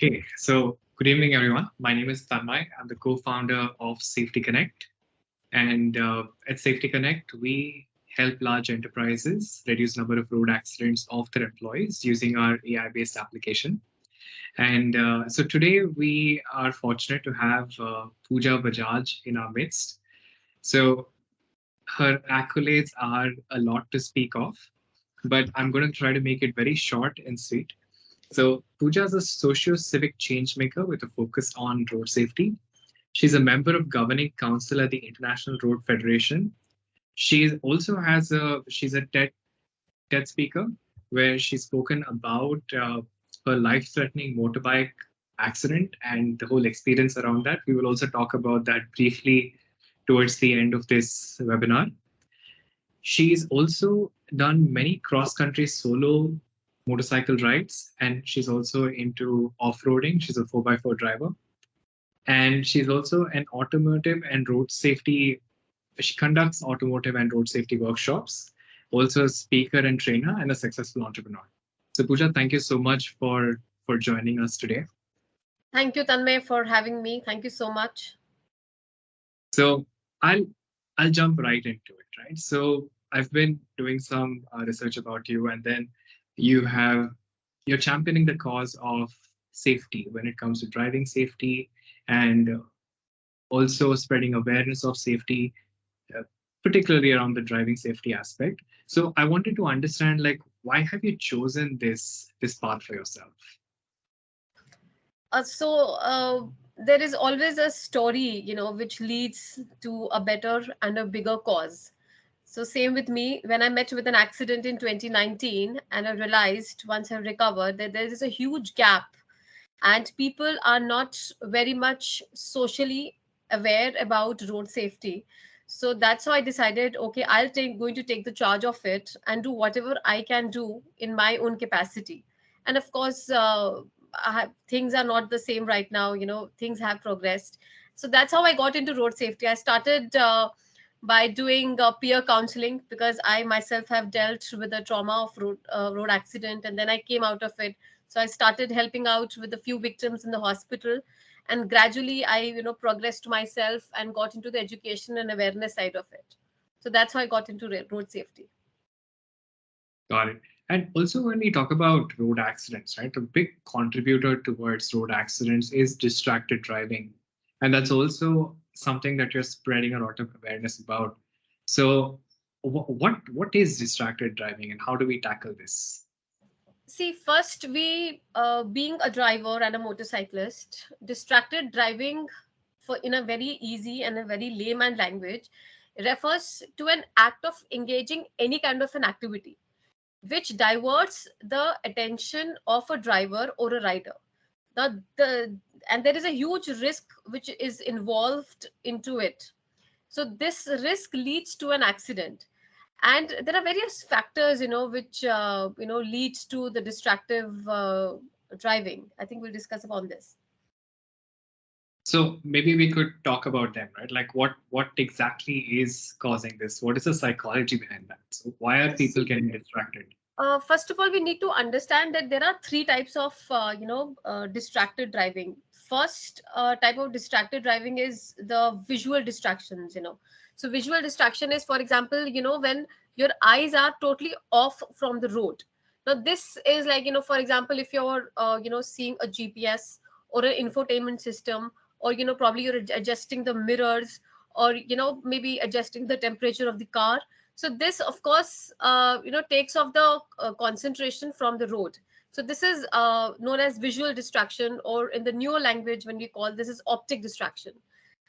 Okay, so good evening, everyone. My name is Thanmai. I'm the co-founder of SafetyConnect. And at SafetyConnect, we help large enterprises reduce number of road accidents of their employees using our AI-based application. And so today we are fortunate to have Pooja Bajaj in our midst. So her accolades are a lot to speak of, but I'm going to try to make it very short and sweet. So Pooja is a socio-civic changemaker with a focus on road safety. She's a member of governing council at the International Road Federation. She also has she's a TED speaker where she's spoken about her life-threatening motorbike accident and the whole experience around that. We will also talk about that briefly towards the end of this webinar. She's also done many cross-country solo motorcycle rides, and she's also into off-roading. She's a 4x4 driver. And she's also an automotive and road safety. She conducts automotive and road safety workshops, also a speaker and trainer, and a successful entrepreneur. So Pooja, thank you so much for joining us today. Thank you, Tanmay, for having me. Thank you so much. So I'll jump right into it, right? So I've been doing some research about you, and then you're championing the cause of safety when it comes to driving safety, and also spreading awareness of safety, uh, particularly around the driving safety aspect. So I wanted to understand, like, why have you chosen this path for yourself? There is always a story, which leads to a better and a bigger cause. So same with me, when I met with an accident in 2019, and I realized once I recovered that there is a huge gap, and people are not very much socially aware about road safety. So that's how I decided, okay, going to take the charge of it and do whatever I can do in my own capacity. And of course, things are not the same right now. Things have progressed. So that's how I got into road safety. I started by doing peer counseling, because I myself have dealt with the trauma of road accident, and then I came out of it. So I started helping out with a few victims in the hospital, and gradually I progressed myself and got into the education and awareness side of it. So that's how I got into road safety. Got it. And also, when we talk about road accidents, right, a big contributor towards road accidents is distracted driving. And that's also something that you're spreading a lot of awareness about. So, what is distracted driving and how do we tackle this? See, first, we being a driver and a motorcyclist, distracted driving, for in a very easy and a very layman language, refers to an act of engaging any kind of an activity which diverts the attention of a driver or a rider. Now, and there is a huge risk which is involved into it. So this risk leads to an accident, and there are various factors, which leads to the distractive driving. I think we'll discuss upon this. So maybe we could talk about them, right? Like what exactly is causing this? What is the psychology behind that? So why are people getting distracted? First of all, we need to understand that there are three types of distracted driving. First type of distracted driving is the visual distractions. So visual distraction is, for example, when your eyes are totally off from the road. Now this is like, for example, if you're seeing a GPS or an infotainment system, or probably you're adjusting the mirrors, or maybe adjusting the temperature of the car. So this, of course, takes off the concentration from the road. So this is known as visual distraction, or in the newer language, when we call this is optic distraction.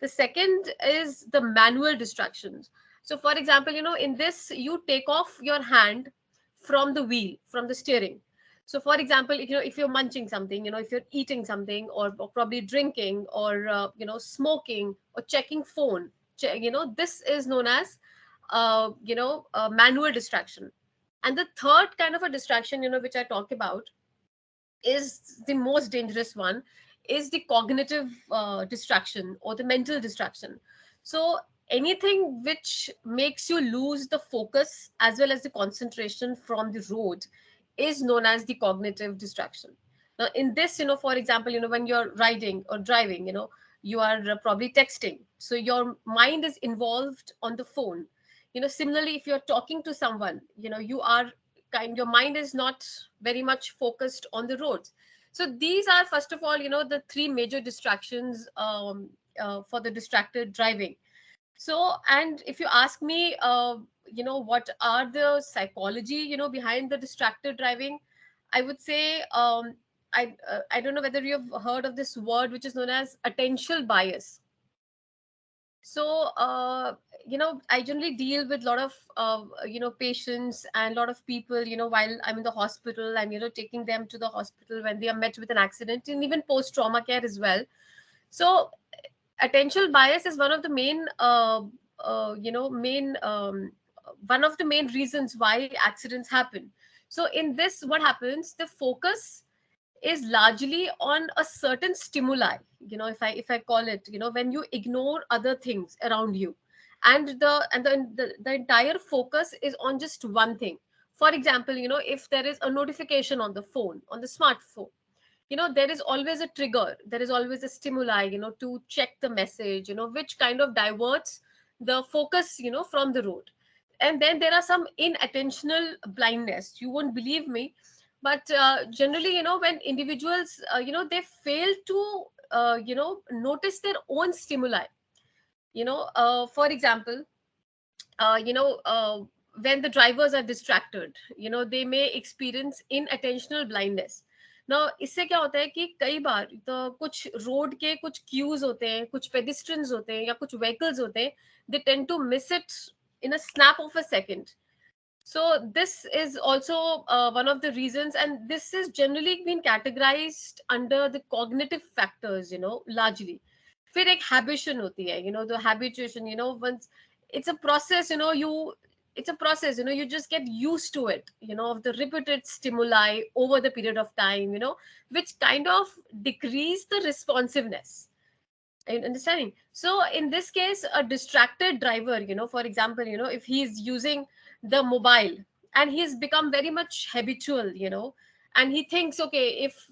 The second is the manual distractions. So for example, in this, you take off your hand from the wheel, from the steering. So for example, if you're munching something, if you're eating something, or probably drinking, or smoking, or checking phone, this is known as manual distraction. And the third kind of a distraction, which I talk about, is the most dangerous one, is the cognitive distraction, or the mental distraction. So anything which makes you lose the focus as well as the concentration from the road is known as the cognitive distraction. In this, for example, when you're riding or driving, you are probably texting, so your mind is involved on the phone. Similarly, if you're talking to someone, your mind is not very much focused on the roads. So these are, first of all, the three major distractions, for the distracted driving. So, and if you ask me, what are the psychology, behind the distracted driving, I would say, I don't know whether you've heard of this word, which is known as attentional bias. So, I generally deal with a lot of, patients and a lot of people, while I'm in the hospital, and, taking them to the hospital when they are met with an accident, and even post trauma care as well. So, attentional bias is one of the main one of the main reasons why accidents happen. So in this, what happens, the focus is largely on a certain stimuli, if I call it, when you ignore other things around you, and the entire focus is on just one thing. For example, if there is a notification on the phone, on the smartphone, there is always a trigger, there is always a stimuli, to check the message, which kind of diverts the focus, from the road. And then there are some inattentional blindness, you won't believe me, but generally, when individuals, they fail to notice their own stimuli. For example, uh, you know uh, when the drivers are distracted, they may experience inattentional blindness. Now इससे क्या होता है कि कई बार तो कुछ road के कुछ क्यूज होते हैं, कुछ पेडिस्ट्रियंस होते हैं, या कुछ व्हीकल्स होते हैं, they tend to miss it in a snap of a second. So this is also one of the reasons, and this is generally been categorized under the cognitive factors, largely. फिर एक habituation होती है, the habituation, once it's a process, it's a process, you just get used to it, of the repeated stimuli over the period of time, which kind of decrease the responsiveness. Are you understanding? So in this case, a distracted driver, for example, if he's using the mobile, and he's become very much habitual, and he thinks, okay, if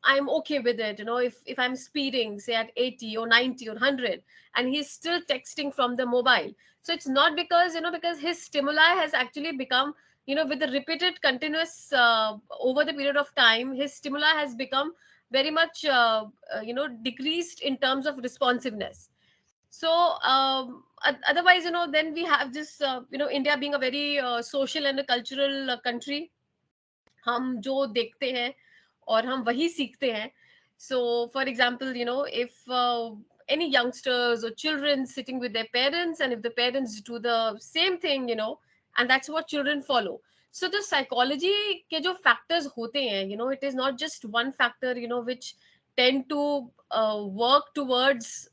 I'm okay with it, if I'm speeding, say at 80 or 90 or 100, and he's still texting from the mobile. So it's not because, because his stimuli has actually become, with the repeated continuous, over the period of time, his stimuli has become very much, decreased in terms of responsiveness. So otherwise, then we have this, India being a very social and a cultural country. हम जो देखते हैं और हम वही सीखते हैं. So for example, if any youngsters or children sitting with their parents, and if the parents do the same thing, and that's what children follow. So the psychology के जो factors होते हैं, it is not just one factor, which tend to work towards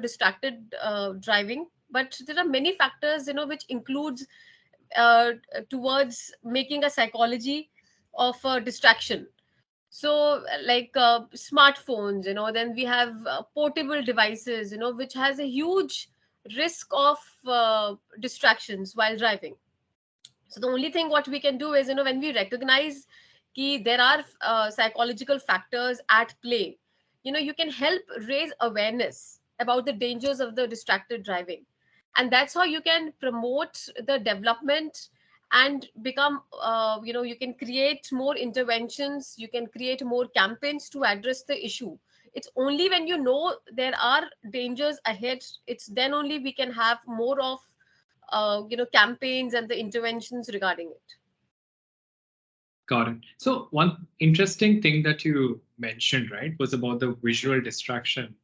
distracted driving, but there are many factors, which includes uh, towards making a psychology of distraction. So like smartphones, then we have portable devices, which has a huge risk of distractions while driving. So the only thing what we can do is, when we recognize that there are psychological factors at play, you can help raise awareness about the dangers of the distracted driving. And that's how you can promote the development and become, you can create more interventions, you can create more campaigns to address the issue. It's only when you know there are dangers ahead, it's then only we can have more of campaigns and the interventions regarding it. Got it. So one interesting thing that you mentioned, right, was about the visual distraction.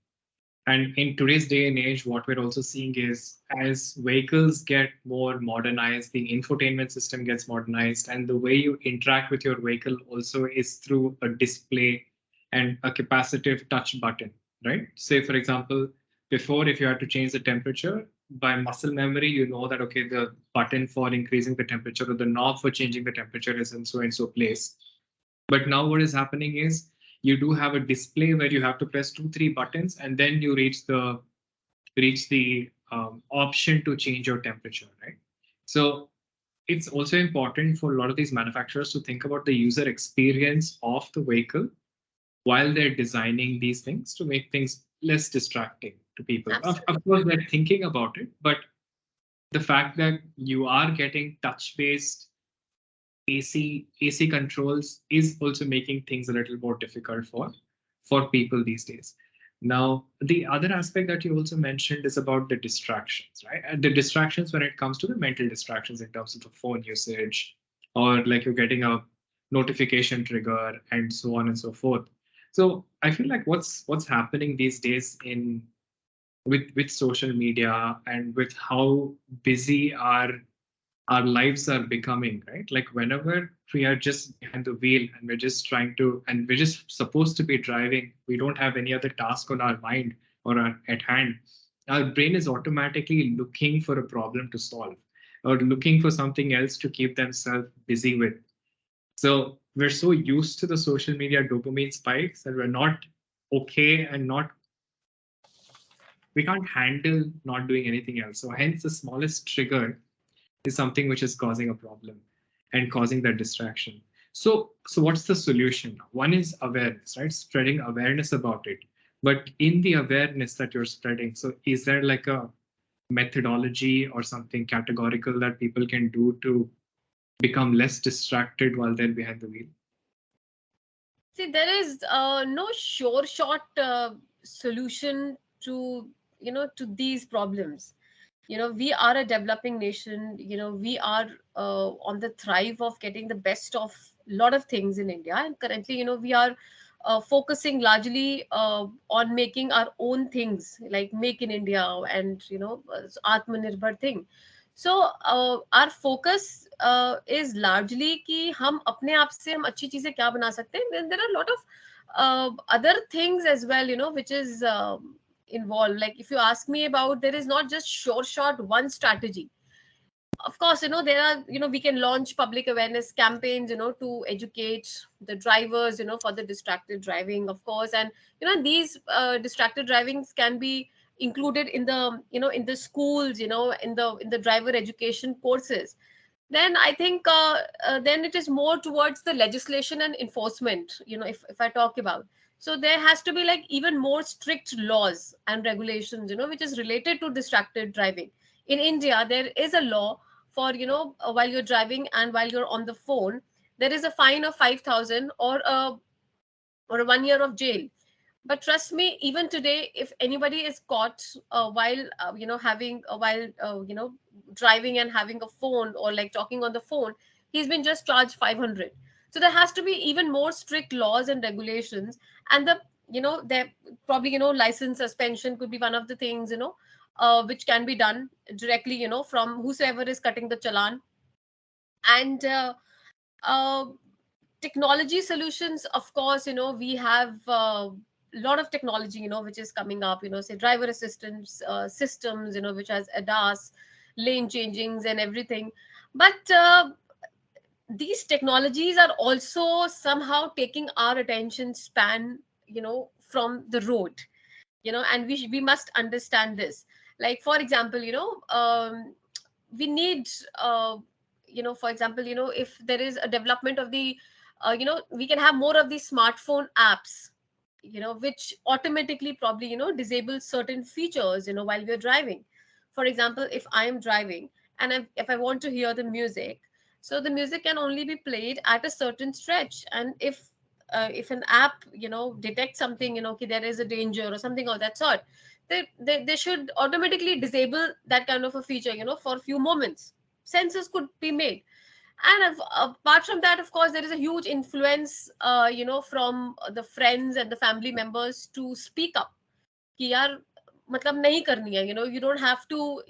And in today's day and age, what we're also seeing is as vehicles get more modernized, the infotainment system gets modernized, and the way you interact with your vehicle also is through a display and a capacitive touch button, right? Say, for example, before, if you had to change the temperature, by muscle memory, you know that, okay, the button for increasing the temperature or the knob for changing the temperature is in so and so place. But now what is happening is you do have a display where you have to press 2 3 buttons, and then you reach the option to change your temperature, right? So it's also important for a lot of these manufacturers to think about the user experience of the vehicle while they're designing these things to make things less distracting to people. Of Absolutely. course, they're thinking about it, but the fact that you are getting touch-based AC controls is also making things a little more difficult for people these days. Now, the other aspect that you also mentioned is about the distractions, right? And the distractions when it comes to the mental distractions in terms of the phone usage, or like you're getting a notification trigger and so on and so forth. So I feel like what's happening these days in with social media and with how busy our lives are becoming, right? Like whenever we are just behind the wheel and we're just trying to, and we're just supposed to be driving, we don't have any other task on our mind or at hand. Our brain is automatically looking for a problem to solve or looking for something else to keep themselves busy with. So we're so used to the social media dopamine spikes that we're not okay and not we can't handle not doing anything else. So hence the smallest trigger is something which is causing a problem and causing that distraction. So what's the solution? One is awareness, right? Spreading awareness about it. But in the awareness that you're spreading, so is there like a methodology or something categorical that people can do to become less distracted while they're behind the wheel? See, there is no sure shot solution to, to these problems. We are a developing nation. We are on the thrive of getting the best of a lot of things in India, and currently, we are focusing largely on making our own things like Make in India and Atmanirbhar thing. So our focus is largely कि हम अपने आप से हम अच्छी चीजें क्या बना सकते हैं. Then there are a lot of other things as well, which is involved. Like if you ask me about, there is not just sure shot one strategy. Of course, there are, we can launch public awareness campaigns, to educate the drivers, for the distracted driving, of course. And these distracted drivings can be included in the, in the schools, in the driver education courses. Then I think then it is more towards the legislation and enforcement, if I talk about. So there has to be like even more strict laws and regulations, which is related to distracted driving. In India, there is a law for, while you're driving and while you're on the phone, there is a fine of 5,000 or a 1 year of jail. But trust me, even today, if anybody is caught while having while driving and having a phone or like talking on the phone, he's been just charged 500. So there has to be even more strict laws and regulations. And the there probably license suspension could be one of the things, which can be done directly, from whosoever is cutting the challan. And uh, technology solutions, of course, we have a lot of technology, which is coming up, say driver assistance systems, which has ADAS, lane changings and everything. But these technologies are also somehow taking our attention span, from the road, and we must understand this. Like for example, we need for example, if there is a development of the we can have more of these smartphone apps, which automatically probably disable certain features, while we're driving. For example, if I am driving and if I want to hear the music, so the music can only be played at a certain stretch. And if an app detects something, okay, there is a danger or something of that sort, they should automatically disable that kind of a feature, for a few moments. Sensors could be made. And apart from that, of course, there is a huge influence from the friends and the family members to speak up कि यार मतलब नहीं करनी है, you don't have to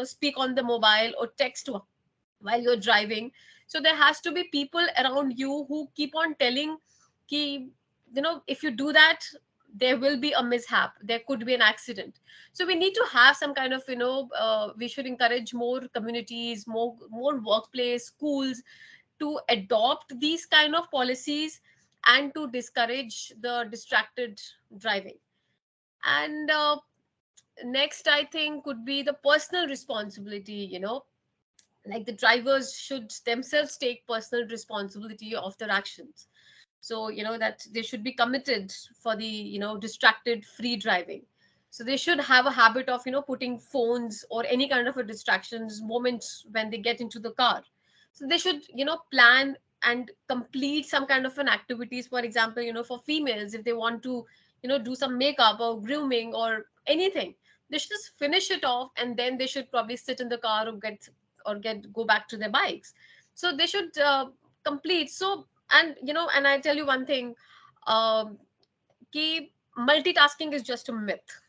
speak on the mobile or text while you're driving. So there has to be people around you who keep on telling ki, if you do that, there will be a mishap, there could be an accident. So we need to have some kind of we should encourage more communities, more workplace, schools to adopt these kind of policies and to discourage the distracted driving. And next, I think, could be the personal responsibility, Like the drivers should themselves take personal responsibility of their actions. So that they should be committed for the distracted free driving. So they should have a habit of putting phones or any kind of a distractions moments when they get into the car. So they should plan and complete some kind of an activities. For example, for females, if they want to do some makeup or grooming or anything, they should just finish it off, and then they should probably sit in the car or get go back to their bikes. So they should complete. So, and I tell you one thing, um ki multitasking is just a myth.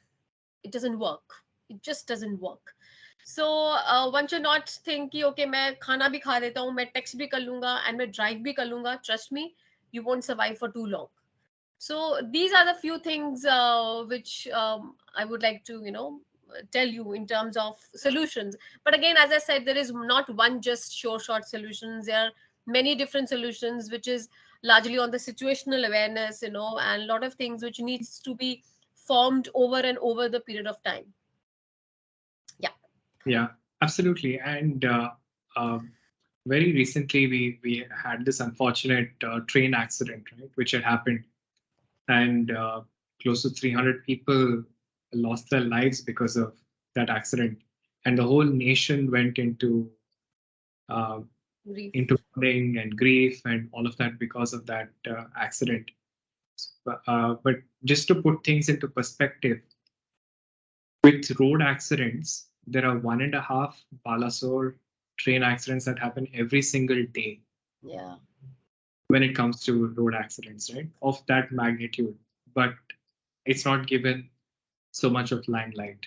It doesn't work. It just doesn't work. So one should not think कि okay मैं खाना भी खा लेता हूँ, मैं text भी कर लूंगा and मैं drive भी कर लूंगा. Trust me, you won't survive for too long. So these are the few things which I would like to tell you in terms of solutions. But again, as I said, there is not one just sure short solutions. There are many different solutions, which is largely on the situational awareness, and a lot of things which needs to be formed over and over the period of time. Yeah. Yeah, absolutely. And very recently, we had this unfortunate train accident, right, which had happened, and close to 300 people lost their lives because of that accident, and the whole nation went uh, Grief. into mourning and grief and all of that because of that accident. But just to put things into perspective, with road accidents, there are 1.5 Balasore train accidents that happen every single day Yeah. when it comes to road accidents, right? Of that magnitude. But it's not given so much of limelight.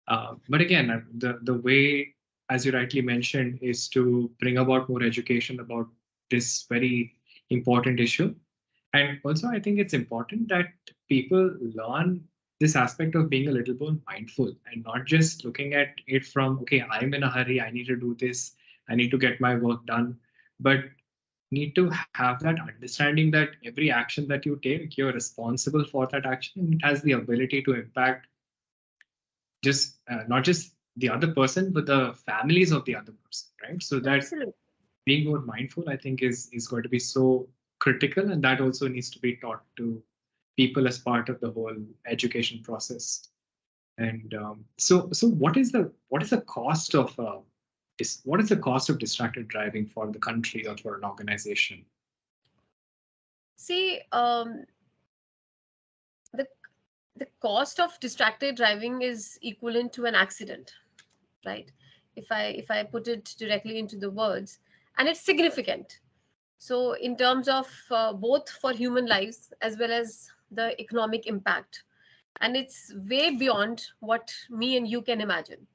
But again, the way, as you rightly mentioned, is to bring about more education about this very important issue. And also, I think it's important that people learn this aspect of being a little more mindful and not just looking at it from, okay, I'm in a hurry, I need to do this, I need to get my work done, but need to have that understanding that every action that you take, you're responsible for that action, and it has the ability to impact just not just the other person, but the families of the other person, right? So that Absolutely. being more mindful, I think, is going to be so critical, and that also needs to be taught to people as part of the whole education process. And so what is the cost of what is the cost of distracted driving for the country or for an organization? See, the the cost of distracted driving is equivalent to an accident, right? If I put it directly into the words, and it's significant. So in terms of both for human lives as well as the economic impact, and it's way beyond what me and you can imagine.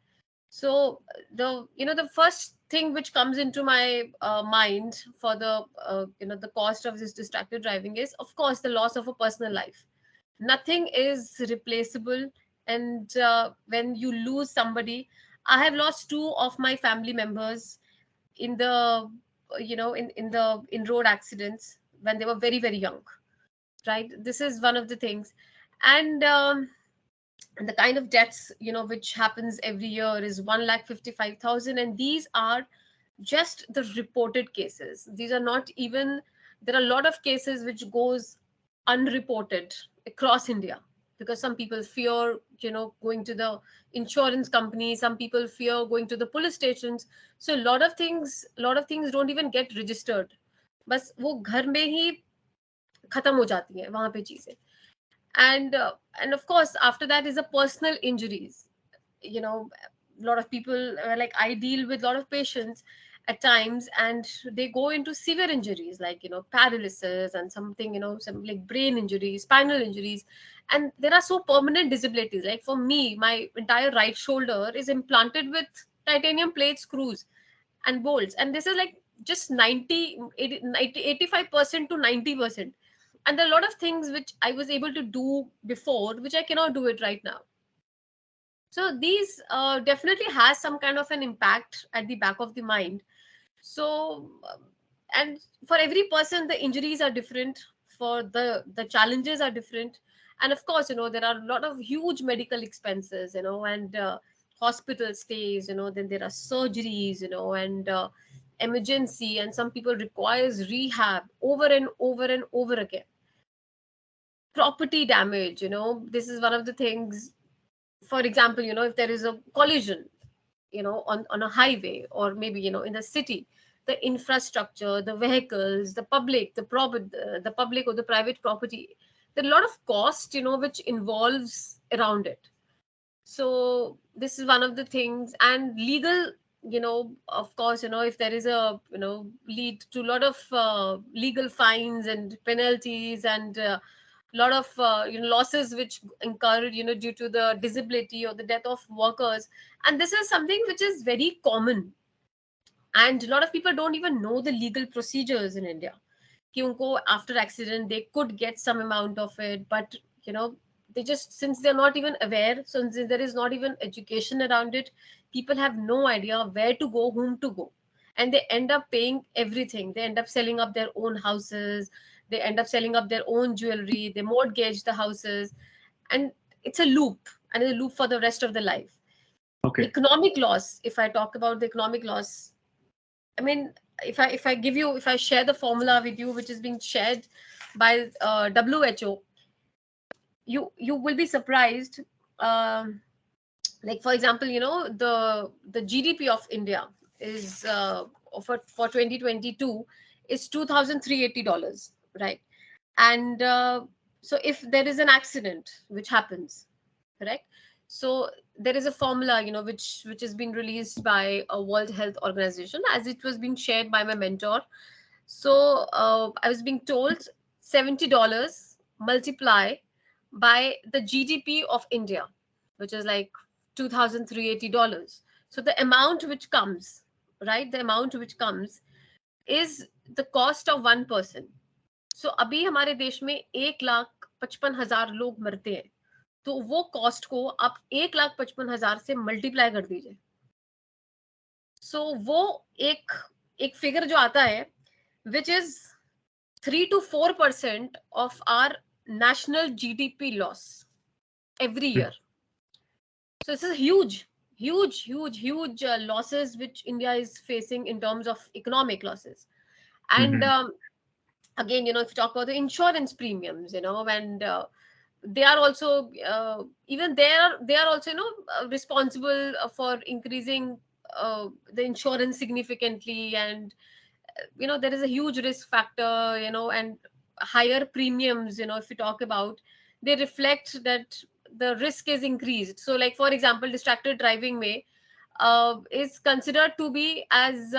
So the first thing which comes into my mind for the the cost of this distracted driving is, of course, the loss of a personal life. Nothing is replaceable. And when you lose somebody, I have lost two of my family members in the in road accidents when they were very very young, right? This is one of the things. And the kind of deaths which happens every year is 1,55,000, and these are just the reported cases. These are not even, there are a lot of cases which goes unreported across India, because some people fear going to the insurance company, some people fear going to the police stations. So a lot of things don't even get registered. बस वो घर में ही खत्म हो जाती हैं वहां पे चीजें. And of course after that is the personal injuries. A lot of people, like I deal with a lot of patients at times, and they go into severe injuries like paralysis and something, some like brain injuries, spinal injuries. And there are so permanent disabilities. Like for me, my entire right shoulder is implanted with titanium plate screws and bolts, and this is like just 85% to 90%. And there are a lot of things which I was able to do before which I cannot do it right now. So these definitely has some kind of an impact at the back of the mind. So and for every person the injuries are different, for the challenges are different. And of course there are a lot of huge medical expenses, and hospital stays, then there are surgeries, and emergency, and some people requires rehab over and over and over again. Property damage, this is one of the things. For example, if there is a collision, on a highway, or maybe, in the city, the infrastructure, the vehicles, the public, the public or the private property, there are a lot of cost, which involves around it. So this is one of the things. And legal, of course, if there is a, lead to a lot of legal fines and penalties, and lot of losses which incurred, due to the disability or the death of workers. And this is something which is very common, and a lot of people don't even know the legal procedures in India. कि उनको after accident they could get some amount of it, but you know they just, since they're not even aware, since there is not even education around it, people have no idea where to go, whom to go, and they end up paying everything. They end up selling up their own houses, they end up selling up their own jewelry, they mortgage the houses, and it's a loop, and it's a loop for the rest of the life. Okay. Economic loss, if I talk about the economic loss, I mean, if I share the formula with you, which is being shared by WHO, you will be surprised. Um, like for example, the GDP of India is for 2022 is $2,380, right? And so if there is an accident which happens, correct, so there is a formula, which is being released by a World Health Organization, as it was being shared by my mentor. So I was being told $70 multiply by the GDP of India, which is like $2,380. So the amount which comes, right, the amount which comes is the cost of one person. So अभी हमारे देश में 1,55,000 लोग मरते हैं, तो वो cost को आप 1,55,000 से मल्टीप्लाई कर दीजिए. सो वो एक एक फिगर जो आता है, which is 3 to 4% of our national GDP loss every year. So this is huge losses which India is facing in terms of economic losses. And again, if you talk about the insurance premiums, and they are also even they are also responsible for increasing the insurance significantly. And there is a huge risk factor, and higher premiums, if you talk about, they reflect that the risk is increased. So like for example, distracted driving may is considered to be as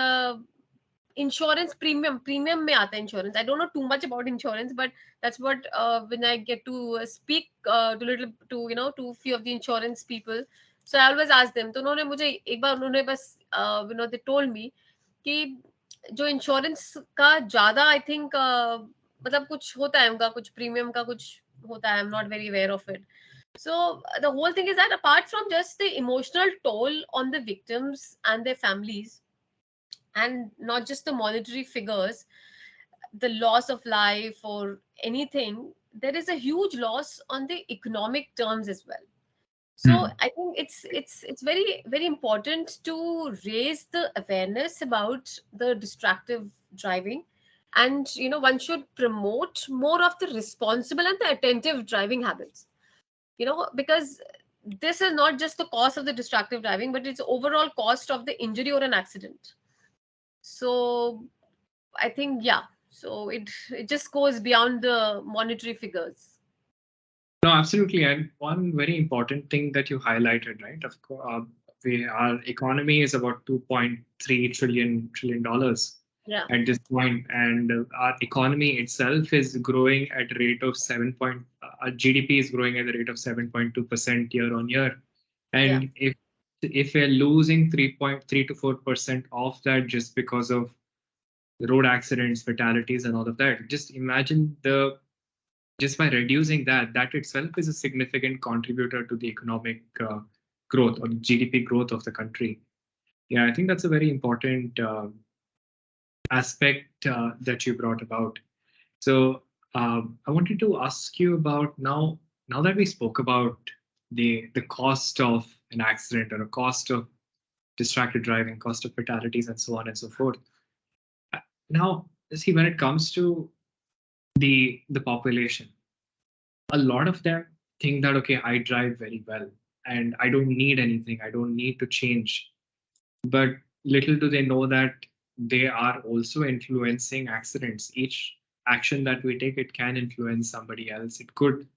insurance premium mein aata hai insurance. I don't know too much about insurance, but that's what when I get to speak to few of the insurance people, so I always ask them. तो उन्होंने मुझे एक बार उन्होंने बस they told me कि जो insurance का ज्यादा आई थिंक मतलब कुछ होता है उनका, कुछ प्रीमियम का कुछ होता है. I am not very aware of it. So the whole thing is that apart from just the emotional toll on the victims and their families, and not just the monetary figures, the loss of life or anything, there is a huge loss on the economic terms as well. So I think it's very very important to raise the awareness about the distractive driving. And one should promote more of the responsible and the attentive driving habits, because this is not just the cost of the distractive driving, but it's overall cost of the injury or an accident. So I think, yeah, so it just goes beyond the monetary figures. No, absolutely. And one very important thing that you highlighted, right? Of course, our economy is about 2.3 trillion dollars Yeah. at this point, and our economy itself is growing at a rate of our GDP is growing at a rate of 7.2% year on year. And if we're losing 3.3 to 4% of that just because of road accidents, fatalities, and all of that, just imagine just by reducing that itself is a significant contributor to the economic growth or GDP growth of the country. Yeah, I think that's a very important aspect that you brought about. So I wanted to ask you about now that we spoke about the cost of an accident or a cost of distracted driving, cost of fatalities, and so on and so forth. Now, see, when it comes to the population, a lot of them think that okay, I drive very well and I don't need anything, I don't need to change. But little do they know that they are also influencing accidents. Each action that we take, it can influence somebody else. It could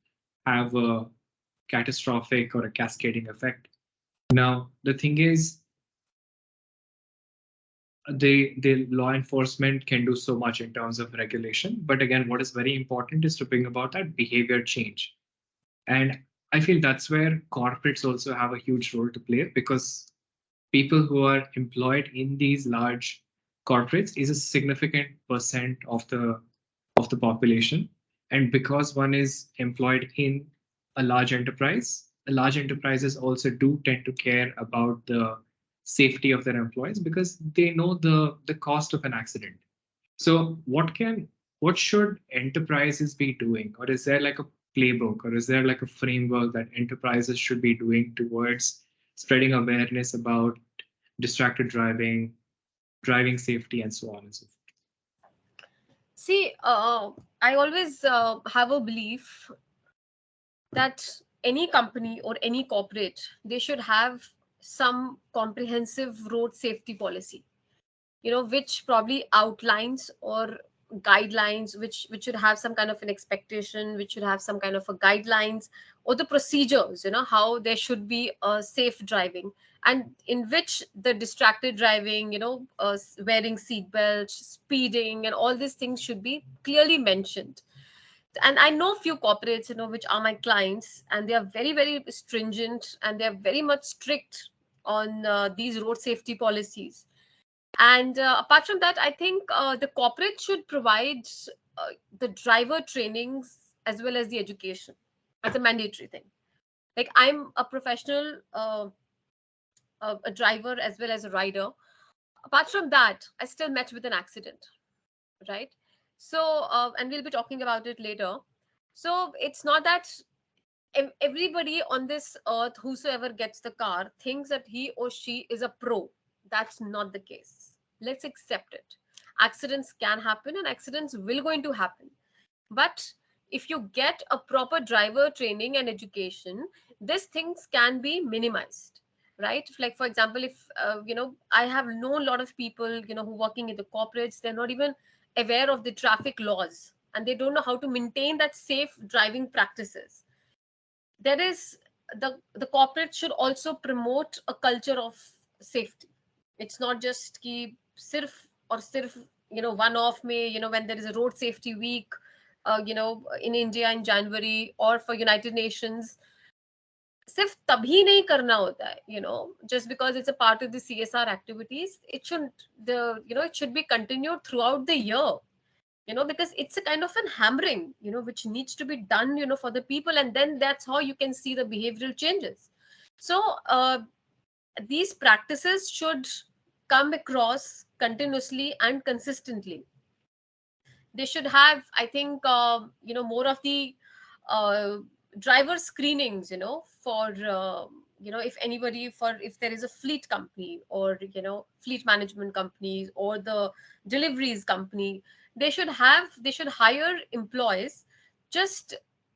have a catastrophic or a cascading effect. Now, the thing is, the law enforcement can do so much in terms of regulation. But again, what is very important is to bring about that behavior change. And I feel that's where corporates also have a huge role to play, because people who are employed in these large corporates is a significant percent of the population. And because one is employed in a large enterprises also do tend to care about the safety of their employees because they know the cost of an accident. So what should enterprises be doing? Or is there like a playbook, or is there like a framework that enterprises should be doing towards spreading awareness about distracted driving, driving safety, and so on and so forth? See, I always have a belief that any company or any corporate, they should have some comprehensive road safety policy, which probably outlines or guidelines, which should have some kind of an expectation, which should have some kind of a guidelines or the procedures, how there should be a safe driving, and in which the distracted driving, wearing seat belts, speeding, and all these things should be clearly mentioned. And I know few corporates, which are my clients, and they are very, very stringent, and they are very much strict on these road safety policies. And apart from that, I think the corporate should provide the driver trainings as well as the education as a mandatory thing. Like, I'm a professional, a driver as well as a rider. Apart from that, I still met with an accident, right? So, and we'll be talking about it later. So it's not that everybody on this earth, whosoever gets the car, thinks that he or she is a pro. That's not the case. Let's accept it. Accidents can happen and accidents will going to happen. But if you get a proper driver training and education, these things can be minimized, right? Like, for example, if I have known a lot of people, who working in the corporates, they're not even aware of the traffic laws, and they don't know how to maintain that safe driving practices. There is, the corporate should also promote a culture of safety. It's not just ki sirf or sirf, one off may, when there is a road safety week, in India in January, or for United Nations, सिर्फ तभी नहीं करना होता है, just because it's a part of the CSR activities. It should, it should be continued throughout the year, because it's a kind of an hammering, which needs to be done, for the people, and then that's how you can see the behavioral changes. So these practices should come across continuously and consistently. They should have, I think, more of the uh, driver screenings, for if anybody, for if there is a fleet company, or fleet management companies, or the deliveries company, they should hire employees, just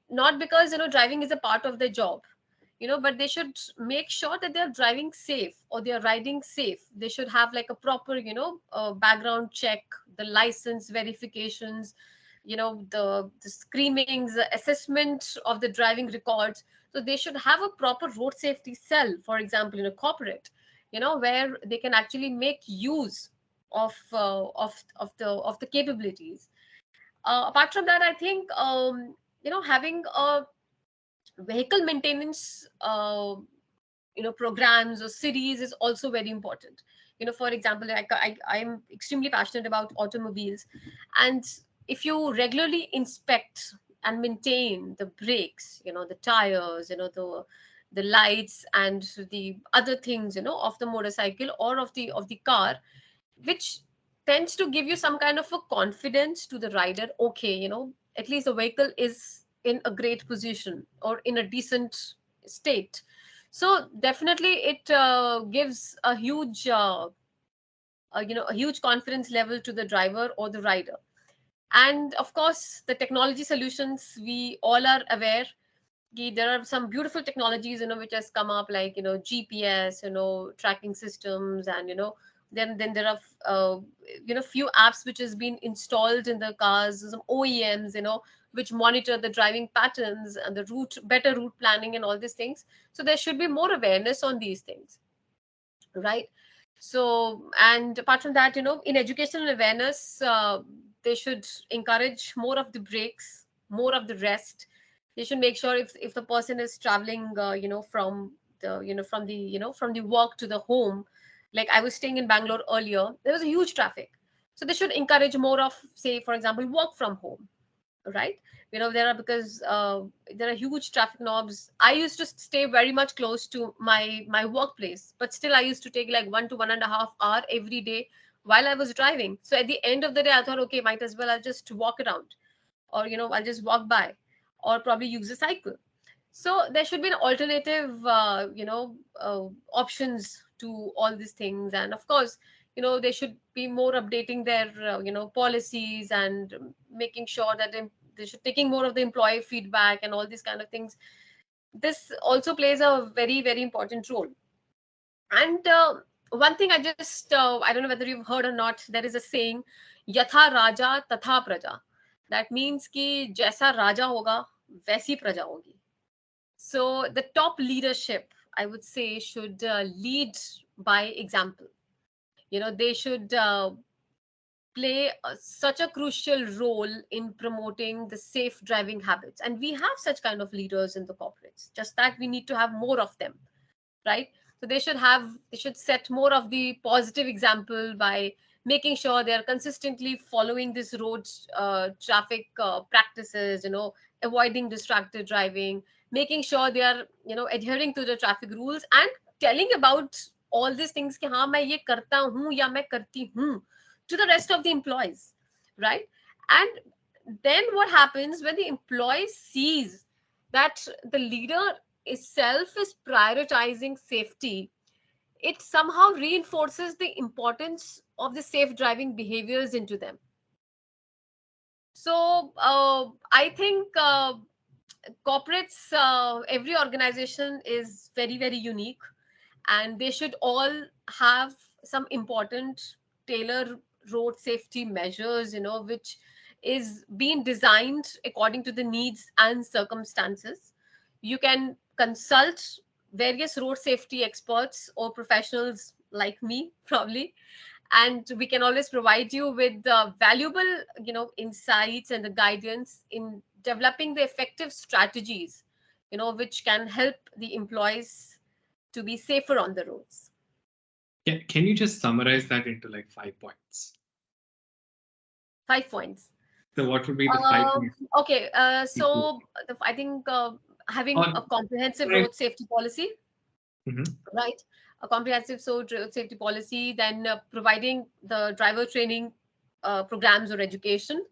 not because driving is a part of their job, but they should make sure that they're driving safe or they're riding safe. They should have like a proper, background check, the license verifications, the screenings, the assessment of the driving records. So they should have a proper road safety cell, for example, in a corporate, where they can actually make use of the capabilities. Apart from that, I think, having a vehicle maintenance programs or series is also very important. For example, like I'm extremely passionate about automobiles, and if you regularly inspect and maintain the brakes, the tires, the lights and the other things, of the motorcycle or of the car, which tends to give you some kind of a confidence to the rider. Okay, at least the vehicle is in a great position or in a decent state. So definitely it gives a huge a huge confidence level to the driver or the rider. And of course the technology solutions, we all are aware there are some beautiful technologies, which has come up, like, GPS, tracking systems, and then there are few apps which has been installed in the cars, some OEMs, which monitor the driving patterns and the better route planning and all these things. So there should be more awareness on these things, right? So, and apart from that, in educational awareness, they should encourage more of the breaks, more of the rest. They should make sure if the person is traveling, from the work to the home. Like, I was staying in Bangalore earlier, there was a huge traffic, so they should encourage more of, say, for example, work from home, right? There are, because there are huge traffic knobs. I used to stay very much close to my workplace, but still I used to take like 1 to 1.5 hour every day while I was driving. So at the end of the day, I thought, okay, might as well I'll just walk around, or I'll just walk by, or probably use a cycle. So there should be an alternative options to all these things. And of course, they should be more updating their policies, and making sure that they should taking more of the employee feedback and all these kind of things. This also plays a very, very important role. And one thing I don't know whether you've heard or not, there is a saying, yatha raja tatha praja. That means ki jaisa raja hoga, वैसी प्रजा होगी. So the top leadership, I would say, should lead by example. They should play such a crucial role in promoting the safe driving habits. And we have such kind of leaders in the corporates, just that we need to have more of them, right? So they should set more of the positive example by making sure they are consistently following this road traffic practices, avoiding distracted driving, making sure they are adhering to the traffic rules, and telling about all these things कि हाँ मैं ये करता हूँ या मैं करती हूँ to the rest of the employees, right? And then what happens when the employee sees that the leader itself is prioritizing safety, it somehow reinforces the importance of the safe driving behaviors into them. So I think corporates, every organization is very, very unique, and they should all have some important tailor road safety measures, which is being designed according to the needs and circumstances. You can consult various road safety experts or professionals like me, probably, and we can always provide you with the valuable insights and the guidance in developing the effective strategies, which can help the employees to be safer on the roads. Can you just summarize that into like 5 points? 5 points. So what would be the 5 points? Okay, so I think having a comprehensive road safety policy, right? A comprehensive road safety policy, then providing the driver training programs or education,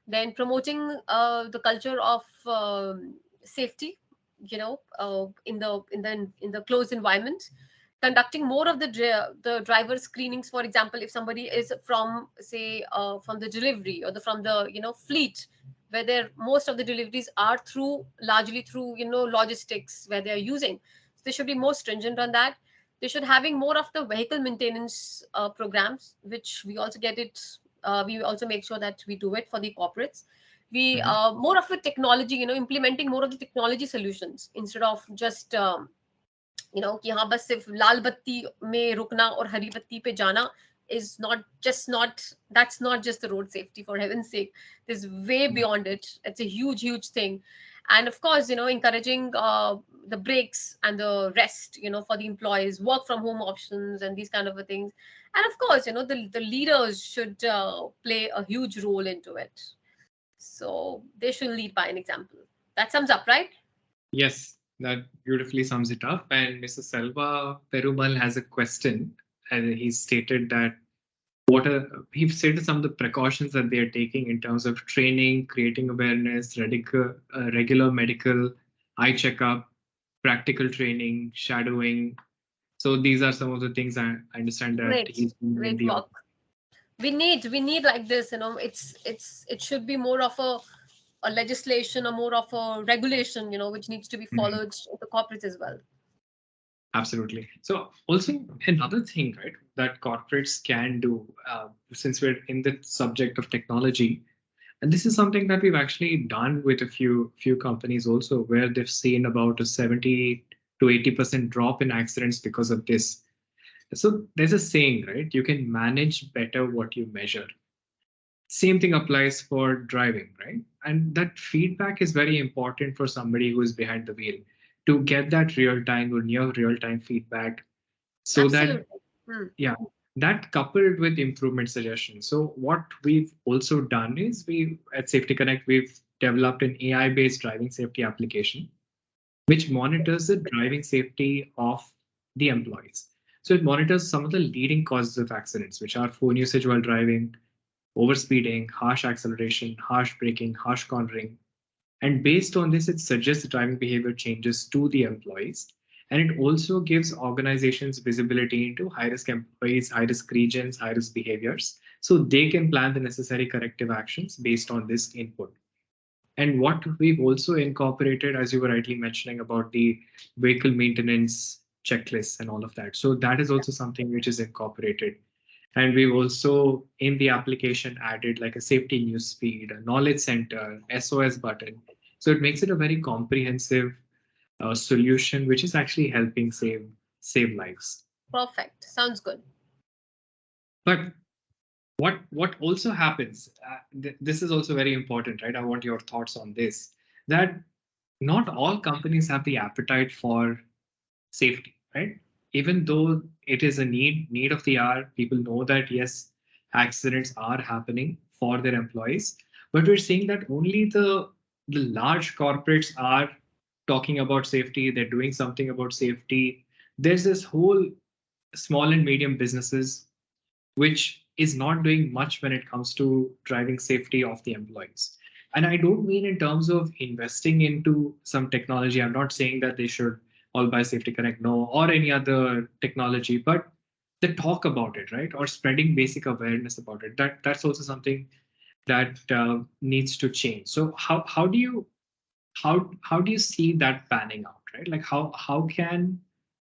then promoting the culture of safety, in the closed environment, conducting more of the driver screenings. For example, if somebody is from, say, from the delivery, or from the fleet, where most of the deliveries are largely through logistics, where they are using, so they should be more stringent on that. They should having more of the vehicle maintenance programs, which we also get it. We also make sure that we do it for the corporates. We more of a technology, implementing more of the technology solutions, instead of just कि हाँ बस सिर्फ लाल बत्ती में रुकना और हरी बत्ती पे जाना is not that's not just the road safety, for heaven's sake. There's way beyond it. It's a huge thing. And of course, encouraging the breaks and the rest, for the employees, work from home options, and these kind of things. And of course, the leaders should play a huge role into it. So they should lead by an example. That sums up, right? Yes, that beautifully sums it up. And Mr. Selva Perumal has a question, and he stated that he stated some of the precautions that they are taking in terms of training, creating awareness, regular medical eye checkup, practical training, shadowing. So these are some of the things I understand that Great, he's doing in great the work. office. We need like this, it should be more of a legislation or more of a regulation, which needs to be Mhm. followed in the corporates as well. Absolutely. So also another thing, right, that corporates can do, since we're in the subject of technology, and this is something that we've actually done with a few companies also, where they've seen about a 70 to 80% drop in accidents because of this. So there's a saying, right? You can manage better what you measure. Same thing applies for driving, right? And that feedback is very important for somebody who is behind the wheel to get that real time or near real time feedback so that, Absolutely. Hmm. yeah, that coupled with improvement suggestions. So what we've also done is we at Safety Connect, we've developed an AI based driving safety application which monitors the driving safety of the employees. So it monitors some of the leading causes of accidents, which are phone usage while driving, overspeeding, harsh acceleration, harsh braking, harsh cornering. And based on this, it suggests driving behavior changes to the employees. And it also gives organizations visibility into high risk employees, high risk regions, high risk behaviors. So they can plan the necessary corrective actions based on this input. And what we've also incorporated, as you were rightly mentioning about the vehicle maintenance checklists and all of that. So that is also something which is incorporated. And we've also in the application added like a safety news feed, a knowledge center, SOS button. So it makes it a very comprehensive solution, which is actually helping save lives. Perfect, sounds good. But what also happens, this is also very important, right? I want your thoughts on this. That not all companies have the appetite for safety, right? Even though it is a need of the hour, people know that yes, accidents are happening for their employees, but we're seeing that only the large corporates are talking about safety. They're doing something about safety. There's this whole small and medium businesses which is not doing much when it comes to driving safety of the employees. And I don't mean in terms of investing into some technology. I'm not saying that they should all buy Safety Connect, no, or any other technology, but the talk about it, right? Or spreading basic awareness about it. That's also something that needs to change. So how do you see that panning out, right? Like how can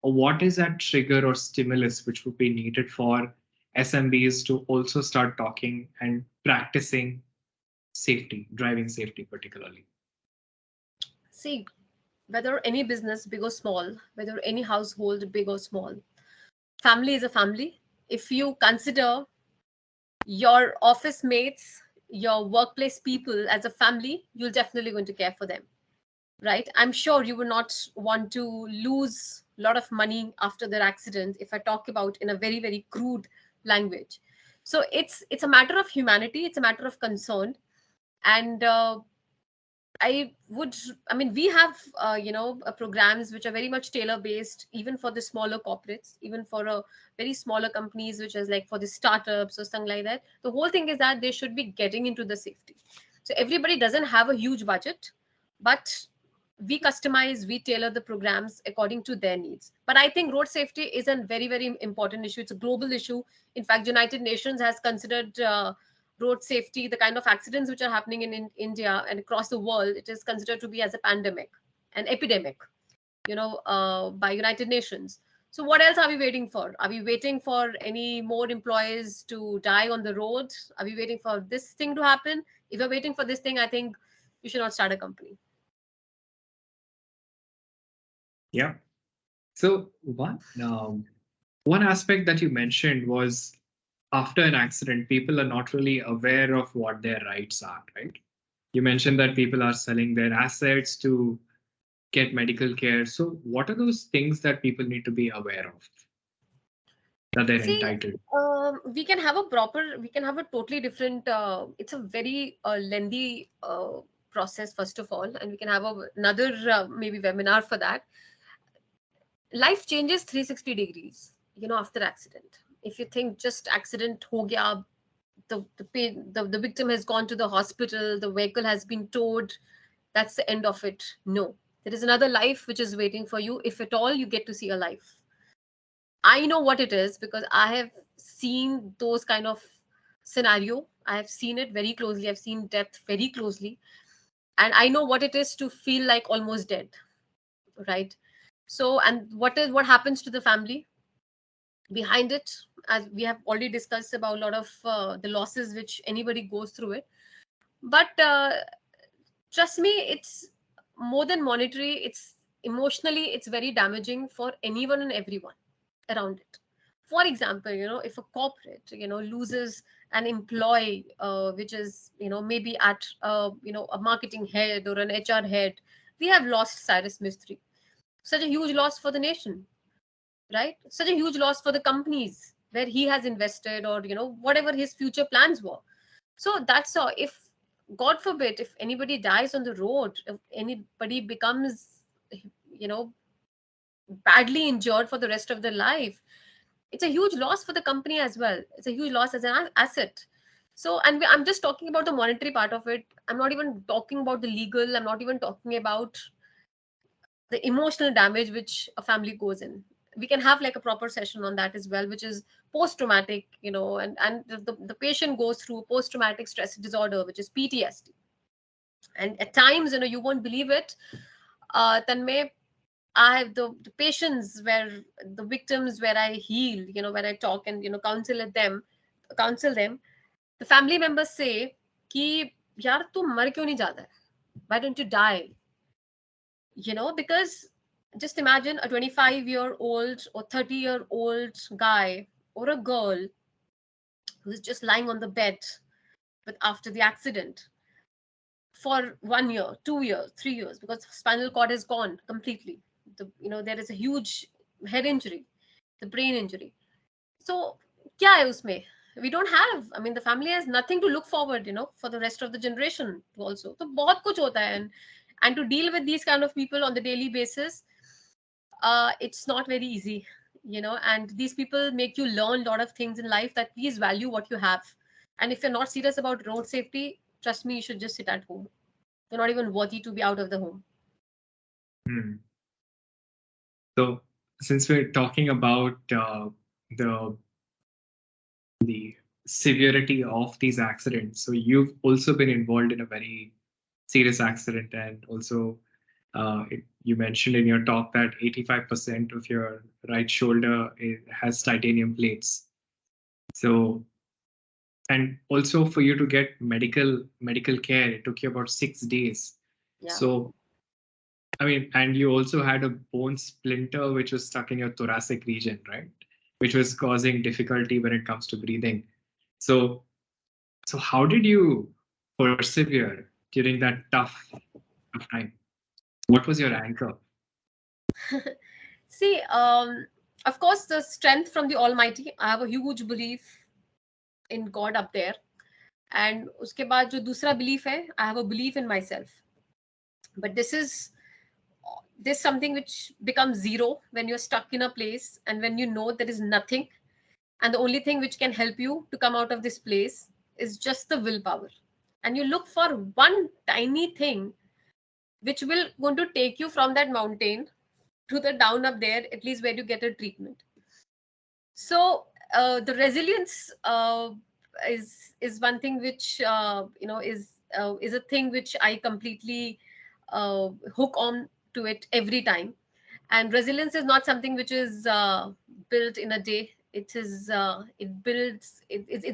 or what is that trigger or stimulus which would be needed for SMBs to also start talking and practicing safety, driving safety particularly? See, whether any business, big or small, whether any household, big or small, family is a family. If you consider your office mates, your workplace people as a family, you're definitely going to care for them, right? I'm sure you would not want to lose a lot of money after their accident, if I talk about in a very, very crude language. So it's a matter of humanity, it's a matter of concern. And I would, I mean, we have, programs which are very much tailor based, even for the smaller corporates, even for a very smaller companies, which is like for the startups or something like that. The whole thing is that they should be getting into the safety. So everybody doesn't have a huge budget, but we customize, we tailor the programs according to their needs. But I think road safety is a very, very important issue. It's a global issue. In fact, United Nations has considered road safety, the kind of accidents which are happening in India and across the world, it is considered to be as a pandemic, an epidemic, by United Nations. So what else are we waiting for? Are we waiting for any more employees to die on the road? Are we waiting for this thing to happen? If you're waiting for this thing, I think you should not start a company. Yeah. So one aspect that you mentioned was after an accident, people are not really aware of what their rights are, right? You mentioned that people are selling their assets to get medical care. So what are those things that people need to be aware of that they're See, entitled? we can have a totally different, it's a very lengthy process, first of all, and we can have another maybe webinar for that. Life changes 360 degrees, after accident. If you think just accident ho gaya, the victim has gone to the hospital, the vehicle has been towed, that's the end of it. No, There is another life which is waiting for you, if at all you get to see a life. I know what it is because I have seen those kind of scenario. I have seen it very closely. I've seen death very closely. And I know what it is to feel like almost dead, right? So, and what happens to the family behind it, as we have already discussed about a lot of the losses which anybody goes through it. But trust me, it's more than monetary. It's emotionally, it's very damaging for anyone and everyone around it. For example, if a corporate loses an employee, which is maybe at a marketing head or an HR head. We have lost Cyrus Mistry, such a huge loss for the nation, right? Such a huge loss for the companies where he has invested, or whatever his future plans were. So that's all. If God forbid, if anybody dies on the road, if anybody becomes you know badly injured for the rest of their life, it's a huge loss for the company as well. It's a huge loss as an asset. So, and I'm just talking about the monetary part of it. I'm not even talking about the legal. I'm not even talking about the emotional damage which a family goes in. We can have like a proper session on that as well, which is post traumatic, and the patient goes through post traumatic stress disorder, which is PTSD. And at times, you won't believe it, Tanmay, I have the patients where the victims where I heal, where I talk and counsel them. The family members say, "कि यार तू मर क्यों नहीं जाता है? Why don't you die?" Because just imagine a 25-year-old or 30-year-old guy or a girl who's just lying on the bed with after the accident for 1 year, 2 years, 3 years, because spinal cord is gone completely. There is a huge head injury, the brain injury. So, kya hai usme? We don't have. I mean, the family has nothing to look forward, for the rest of the generation also. So, बहुत कुछ होता है, and to deal with these kind of people on the daily basis, it's not very easy, And these people make you learn a lot of things in life, that please value what you have. And if you're not serious about road safety, trust me, you should just sit at home. You're not even worthy to be out of the home. Hmm. So, since we're talking about the the severity of these accidents, so you've also been involved in a very serious accident, and also you mentioned in your talk that 85% of your right shoulder has titanium plates. So, and also for you to get medical care, it took you about 6 days. Yeah. So, I mean, and you also had a bone splinter which was stuck in your thoracic region, right? Which was causing difficulty when it comes to breathing. So, so how did you persevere during that tough time? What was your anchor? See, of course, the strength from the Almighty. I have a huge belief in God up there. And उसके बाद जो दूसरा belief है, I have a belief in myself. But this something which becomes zero when you're stuck in a place and when you know there is nothing, and the only thing which can help you to come out of this place is just the willpower. And you look for one tiny thing which will going to take you from that mountain to the down up there, at least where you get a treatment. So the resilience is one thing which is a thing which I completely hook on to it every time. And resilience is not something which is built in a day. It's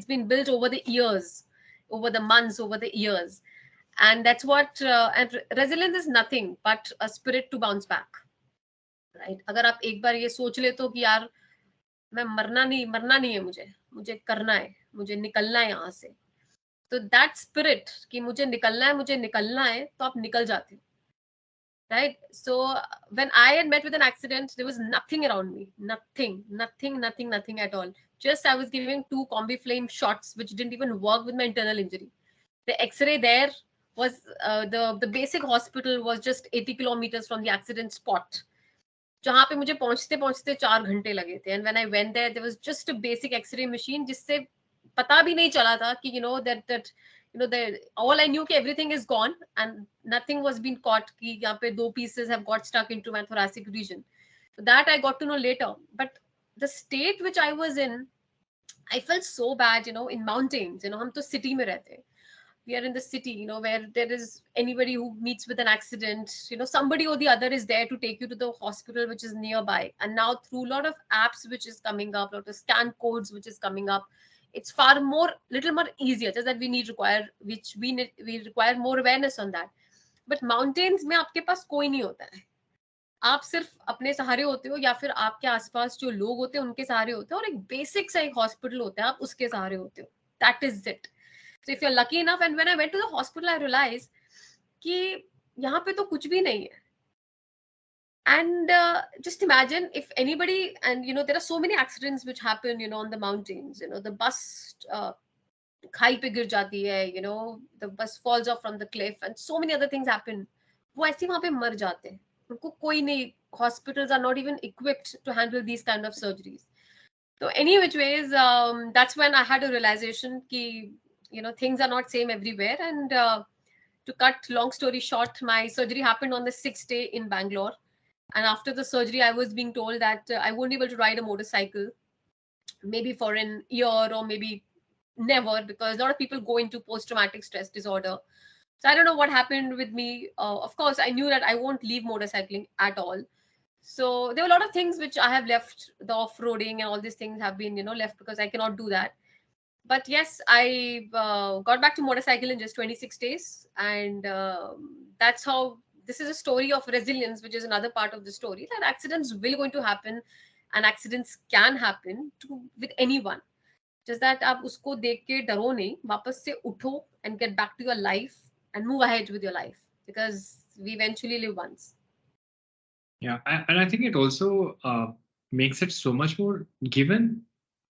been built over the years, over the months, over the years. And that's what resilience is nothing but a spirit to bounce back, right? अगर आप एक बार ये सोच ले तो कि यार मैं मरना नहीं है, मुझे करना है, मुझे निकलना है यहाँ से, तो दैट स्पिरिट कि मुझे निकलना है तो आप निकल जाते हो, right? So when I had met with an accident, there was nothing around me, nothing at all. Just I was giving 2 combi flame shots which didn't even work with my internal injury. The x-ray there was the basic hospital was just 80 kilometers from the accident spot, जहाँ पे मुझे पहुंचते पहुंचते 4 घंटे लगे थे. And when I went there, there was just a basic X-ray machine जिससे पता भी नहीं चला था कि that all I knew कि everything is gone and nothing was being caught कि यहाँ पे 2 pieces have got stuck into my thoracic region. So that I got to know later. But the state which I was in, I felt so bad, in mountains. हम तो city में रहते हैं. We are in the city, where there is anybody who meets with an accident, somebody or the other is there to take you to the hospital which is nearby. And now through a lot of apps which is coming up, a lot of scan codes which is coming up, it's far more, little more easier. Just that we require more awareness on that. But mountains में आपके पास कोई नहीं होता है. आप सिर्फ अपने सहारे होते हो या फिर आपके आसपास जो लोग होते हैं उनके सहारे होते हो और एक बेसिक सा एक हॉस्पिटल होता है, आप उसके सहारे होते हो. That is it. So if you're lucky enough, and when I went to the hospital, I realized कि यहाँ पे तो कुछ भी नहीं है. And just imagine if anybody, and there are so many accidents which happen, on the mountains. The bus खाई पे गिर जाती है, the bus falls off from the cliff, and so many other things happen. वो ऐसे वहाँ पे मर जाते हैं. उनको कोई नहीं, hospitals are not even equipped to handle these kind of surgeries. So any which ways, that's when I had a realization कि things are not same everywhere. And to cut long story short, my surgery happened on the 6th day in Bangalore. And after the surgery, I was being told that I won't be able to ride a motorcycle, maybe for an year or maybe never, because a lot of people go into post-traumatic stress disorder. So I don't know what happened with me. Of course, I knew that I won't leave motorcycling at all. So there were a lot of things which I have left. The off-roading and all these things have been, left because I cannot do that. But yes, I got back to motorcycle in just 26 days. And that's how, this is a story of resilience, which is another part of the story, that accidents will going to happen and accidents can happen with anyone. Just that आप उसको देख के डरो नहीं, वापस से उठो and get back to your life and move ahead with your life, because we eventually live once. Yeah, and I think it also makes it so much more, given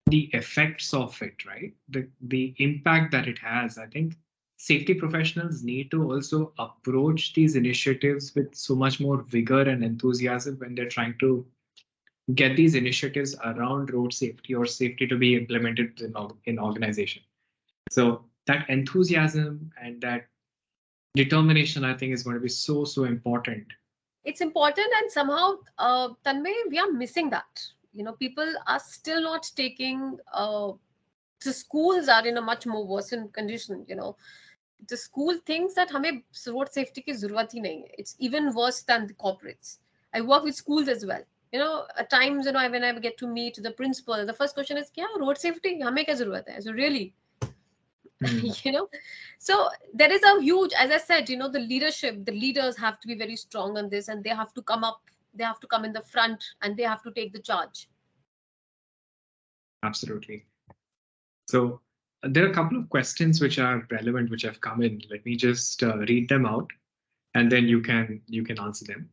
the effects of it, right? The impact that it has. I think safety professionals need to also approach these initiatives with so much more vigor and enthusiasm when they're trying to get these initiatives around road safety or safety to be implemented in organization. So that enthusiasm and that determination, I think, is going to be so important. It's important, and somehow, Tanmay, we are missing that. People are still not taking. The schools are in a much more worsened condition. The school thinks that हमें road safety की जरूरत ही नहीं है. It's even worse than the corporates. I work with schools as well. At times, when I get to meet the principal, the first question is, क्या road safety हमें क्या जरूरत है? So really, so there is a huge, as I said, the leaders have to be very strong on this, and they have to come in the front, and they have to take the charge. Absolutely. So there are a couple of questions which are relevant, which have come in. Let me just read them out, and then you can answer them.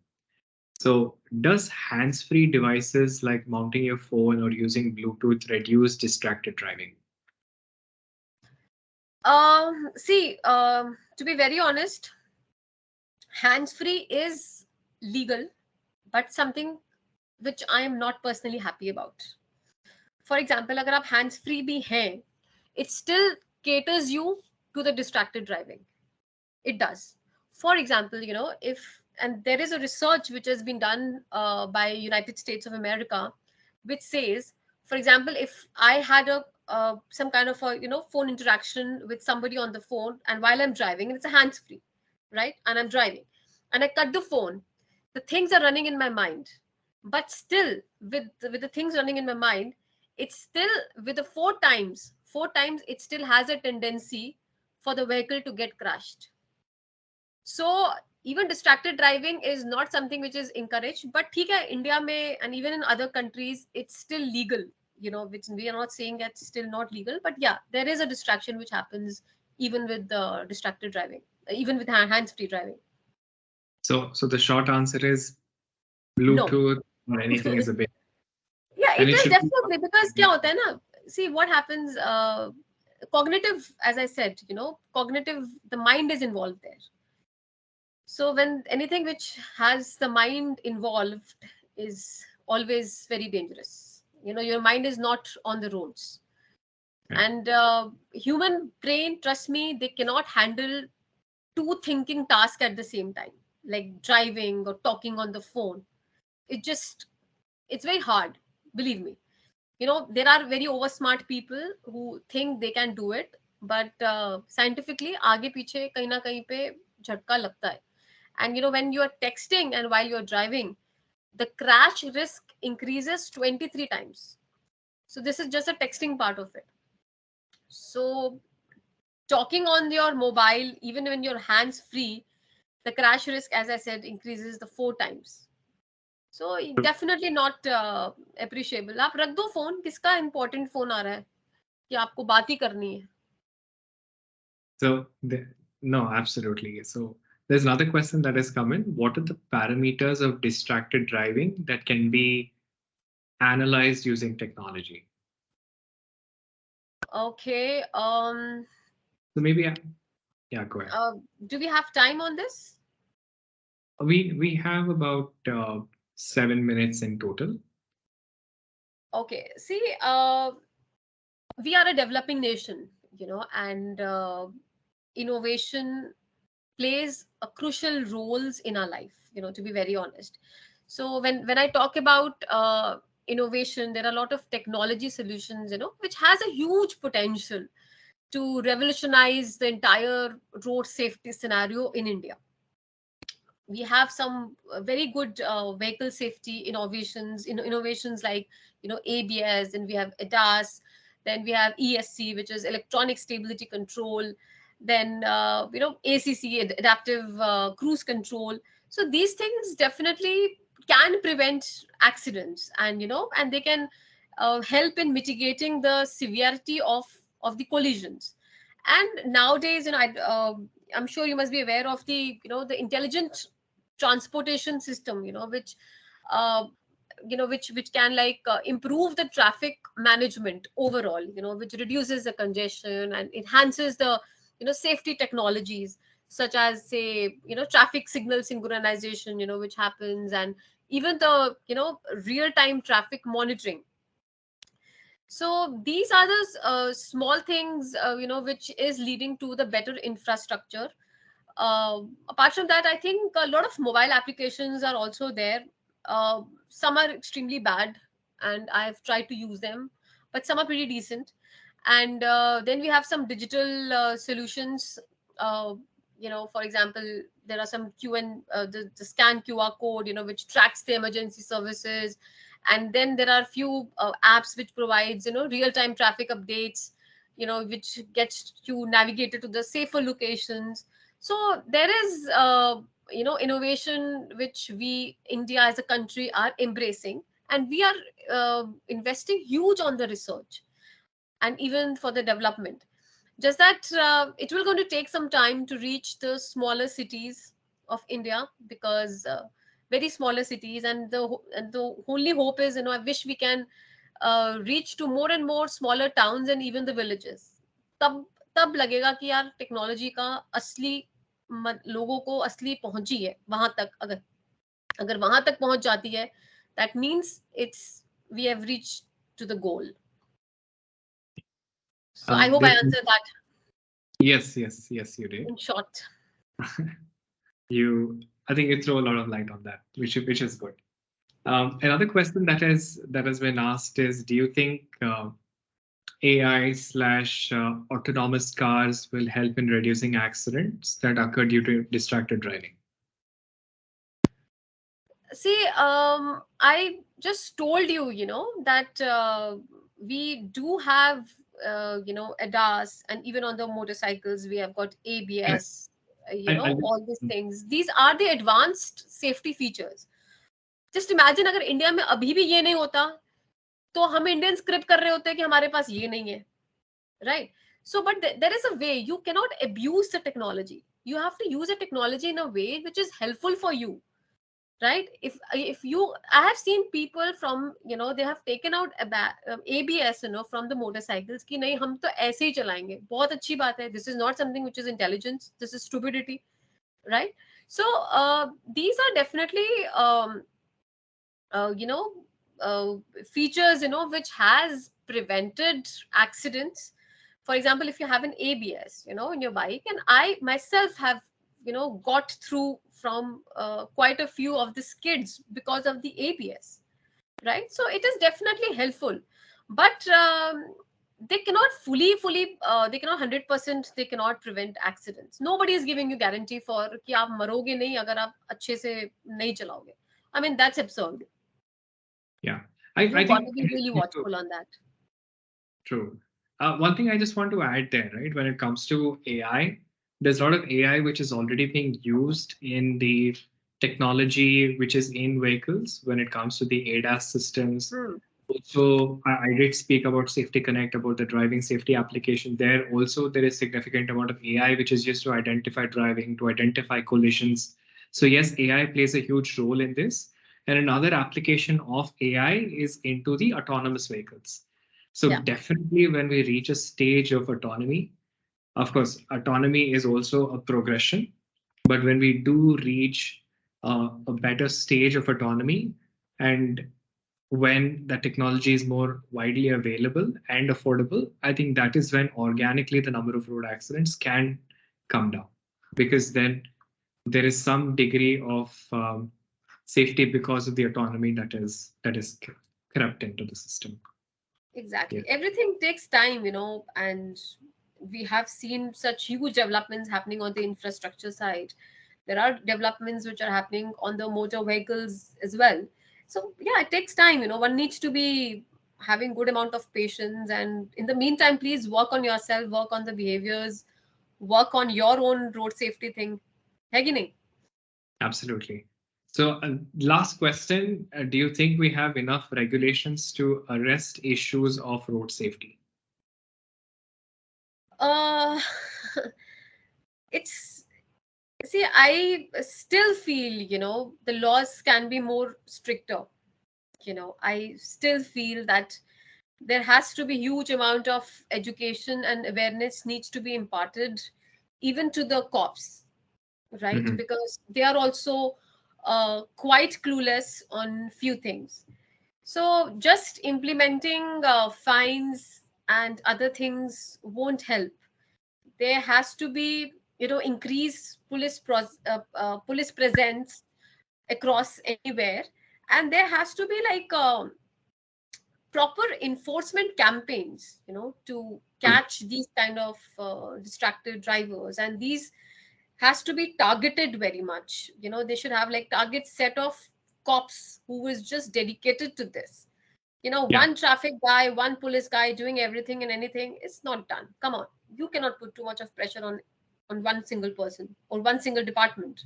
So does hands-free devices like mounting your phone or using Bluetooth reduce distracted driving? See, to be very honest, hands-free is legal, but something which I am not personally happy about. For example, अगर आप hands-free भी हैं, it still caters you to the distracted driving. It does. For example, and there is a research which has been done by United States of America, which says, for example, if I had some kind of a phone interaction with somebody on the phone, and while I'm driving, and it's a hands-free, right, and I'm driving, and I cut the phone, the things are running in my mind, but still with the things running in my mind, it's still with the four times it still has a tendency for the vehicle to get crashed. So even distracted driving is not something which is encouraged, but ठीक है, India में and even in other countries it's still legal, which we are not saying it's still not legal, but yeah, there is a distraction which happens even with the distracted driving, even with hands-free driving. So the short answer is Bluetooth or anything is a bit. Yeah, it is definitely, because क्या होता है ना, see what happens, cognitive, as I said, cognitive, the mind is involved there. So when anything which has the mind involved is always very dangerous. Your mind is not on the roads. And human brain, trust me, they cannot handle two thinking tasks at the same time, like driving or talking on the phone. It just, it's very hard, believe me. There are very over smart people who think they can do it, but scientifically आगे पीछे कहीं ना कहीं पे झटका लगता है. And when you are texting and while you're driving, the crash risk increases 23 times. So this is just a texting part of it. So talking on your mobile, even when your hands free, the crash risk, as I said, increases the 4 times. So definitely not appreciable. आप रख दो phone, किसका important phone आ रहा है कि आपको बात ही करनी है. So, no, absolutely. So, there's another question that has come in. What are the parameters of distracted driving that can be analyzed using technology? Okay. So maybe, yeah, go ahead. Do we have time on this? We have about 7 minutes in total. Okay. See, we are a developing nation, and innovation plays a crucial roles in our life, to be very honest. So when I talk about innovation, there are a lot of technology solutions, which has a huge potential to revolutionize the entire road safety scenario in India. We have some very good vehicle safety innovations like ABS, and we have ADAS, then we have ESC, which is electronic stability control, then ACC, adaptive cruise control. So these things definitely can prevent accidents, and and they can help in mitigating the severity of the collisions. And nowadays, I'm sure you must be aware of the the intelligent transportation system, uh, which can like improve the traffic management overall, which reduces the congestion and enhances the safety technologies, such as, say, traffic signal synchronization, which happens, and even the real time traffic monitoring. So these are the small things, which is leading to the better infrastructure. Apart from that, I think a lot of mobile applications are also there. Some are extremely bad, and I've tried to use them, but some are pretty decent. And then we have some digital solutions. Uh, for example, there are some the scan QR code, which tracks the emergency services. And then there are few apps which provides real time traffic updates, which gets you navigated to the safer locations. So there is innovation which we India as a country are embracing, and we are investing huge on the research and even for the development. Just that it will going to take some time to reach the smaller cities of India, because very smaller cities, and the only hope is, I wish we can reach to more and more smaller towns and even the villages. तब तब लगेगा कि यार technology का असली लोगों को असली पहुंची है वहां तक. अगर अगर वहां तक पहुंच जाती है, that means it's we have reached to the goal. So I hope I answered that Yes, you did. in short. I think you throw a lot of light on that, which is good. Another question that has been asked is, do you think AI/, autonomous cars will help in reducing accidents that occur due to distracted driving? See, I just told you, that we do have, ADAS, and even on the motorcycles, we have got ABS, all these things. These are the advanced safety features. Just imagine अगर India में अभी भी ये नहीं होता, तो हम Indian script कर रहे होते कि हमारे पास ये नहीं है, right? So, but there is a way. You cannot abuse the technology. You have to use the technology in a way which is helpful for you, right? If you, I have seen people from, they have taken out ABS, from the motorcycles कि नहीं हम तो ऐसे ही चलाएंगे, बहुत अच्छी बात है. This is not something which is intelligence. This is stupidity, right? So these are definitely uh, you know features which has prevented accidents. For example, if you have an ABS, in your bike, and I myself have, got through from quite a few of the skids because of the ABS, right? So it is definitely helpful, but they cannot they cannot 100%, they cannot prevent accidents. Nobody is giving you guarantee for कि आप मरोगे नहीं अगर आप अच्छे से नहीं चलाओगे. I mean, that's absurd. Yeah, You I got think to be really watchful on that. true. One thing I just want to add there, right? When it comes to AI, there's a lot of AI which is already being used in the technology which is in vehicles when it comes to the ADAS systems. Hmm. Also, I did speak about SafetyConnect, about the driving safety application. There also there is significant amount of AI which is used to identify driving, to identify collisions. So yes, AI plays a huge role in this. And another application of AI is into the autonomous vehicles. So Yeah, definitely when we reach a stage of autonomy, of course, autonomy is also a progression. But when we do reach a better stage of autonomy, and when the technology is more widely available and affordable, I think that is when organically the number of road accidents can come down, because then there is some degree of safety because of the autonomy that is crept into the system. Yeah. exactly. Everything takes time, and we have seen such huge developments happening on the infrastructure side. There are developments which are happening on the motor vehicles as well. So yeah, it takes time. One needs to be having good amount of patience, and in the meantime, please work on yourself, work on the behaviors, work on your own road safety thing. है कि नहीं? Absolutely. So, last question. Do you think we have enough regulations to arrest issues of road safety? Uh, it's see, I still feel the laws can be more stricter. I still feel that there has to be huge amount of education and awareness needs to be imparted even to the cops, right? Mhm. Because they are also quite clueless on few things. So just implementing fines and other things won't help. There has to be increased police presence across anywhere, and there has to be like proper enforcement campaigns to True. catch these kind of distracted drivers, and these has to be targeted very much. They should have like target set of cops who is just dedicated to this. Yeah, One traffic guy, one police guy doing everything and anything, it's not done. Come on, you cannot put too much of pressure on one single person or one single department.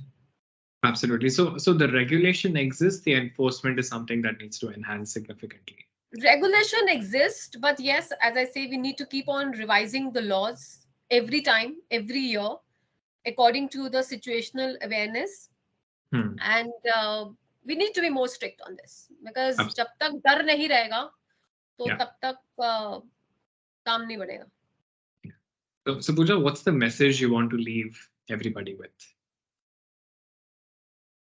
absolutely. So the regulation exists. The enforcement is something that needs to enhance significantly. Regulation exists, but yes, as I say, we need to keep on revising the laws every time, every year, according to the situational awareness. Hmm. And we need to be more strict on this, because Abs- जब तक डर नहीं रहेगा तो Yeah. तब तक काम नहीं बढ़ेगा. So Pooja, what's the message you want to leave everybody with?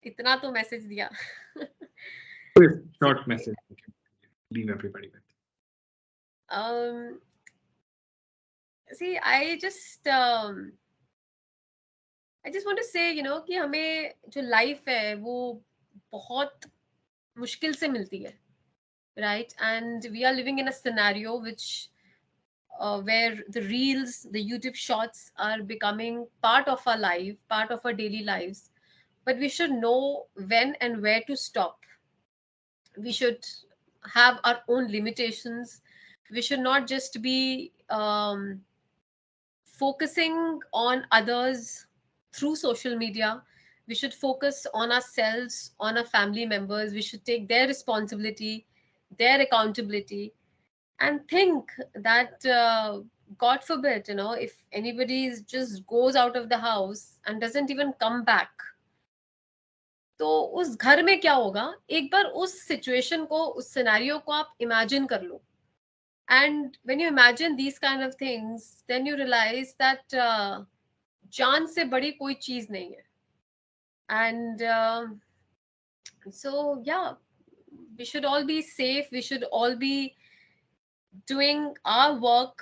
इतना तो मैसेज दिया. Quick, See, short message that you leave everybody with. um, I just want to say, कि हमें जो लाइफ है वो बहुत मुश्किल से मिलती है, right? And we are living in a scenario which where the reels, the YouTube shorts are becoming part of our life, part of our daily lives. But we should know when and where to stop. We should have our own limitations. We should not just be focusing on others through social media. We should focus on ourselves, on our family members. We should take their responsibility, their accountability, and think that God forbid, if anybody just goes out of the house and doesn't even come back, तो उस घर में क्या होगा. एक बार उस situation को, उस सिनेरियो को आप इमेजिन कर लो. And when you imagine these kind of things, then you realize that जान से बड़ी कोई चीज नहीं है. And so yeah, we should all be safe. We should all be doing our work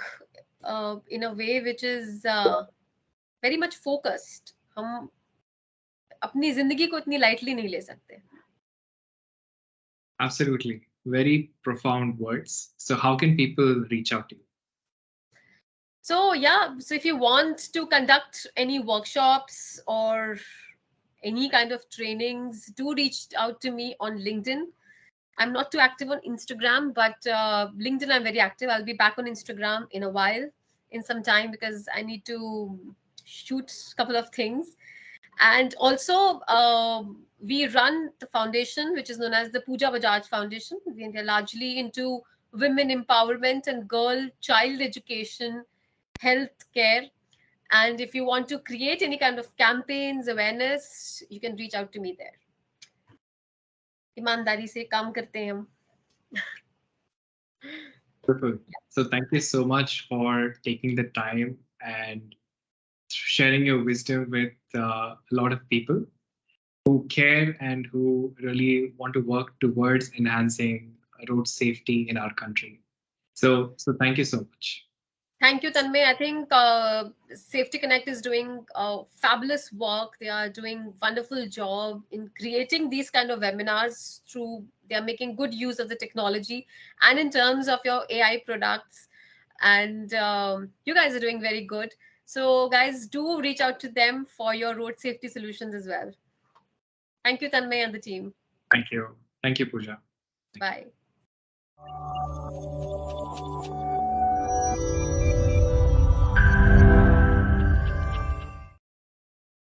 in a way which is very much focused. हम अपनी जिंदगी को इतनी lightly नहीं ले सकते. Absolutely. Very profound words. So, how can people reach out to you? So yeah, so if you want to conduct any workshops or any kind of trainings, do reach out to me on LinkedIn. I'm not too active on Instagram, but LinkedIn I'm very active. I'll be back on Instagram in a while, in some time, because I need to shoot a couple of things. And also, we run the foundation, which is known as the Pooja Bajaj Foundation. We are largely into women empowerment and girl child education, health care. And if you want to create any kind of campaigns, awareness, you can reach out to me there. ईमानदारी से काम करते हैं हम. Wonderful. So, thank you so much for taking the time and sharing your wisdom with a lot of people who care and who really want to work towards enhancing road safety in our country. So thank you so much. Thank you, Tanmay. I think SafetyConnect is doing fabulous work. They are doing wonderful job in creating these kind of webinars through, they are making good use of the technology and in terms of your AI products. And you guys are doing very good. So guys, do reach out to them for your road safety solutions as well. Thank you, Tanmay and the team. Thank you. Thank you, Pooja. Bye.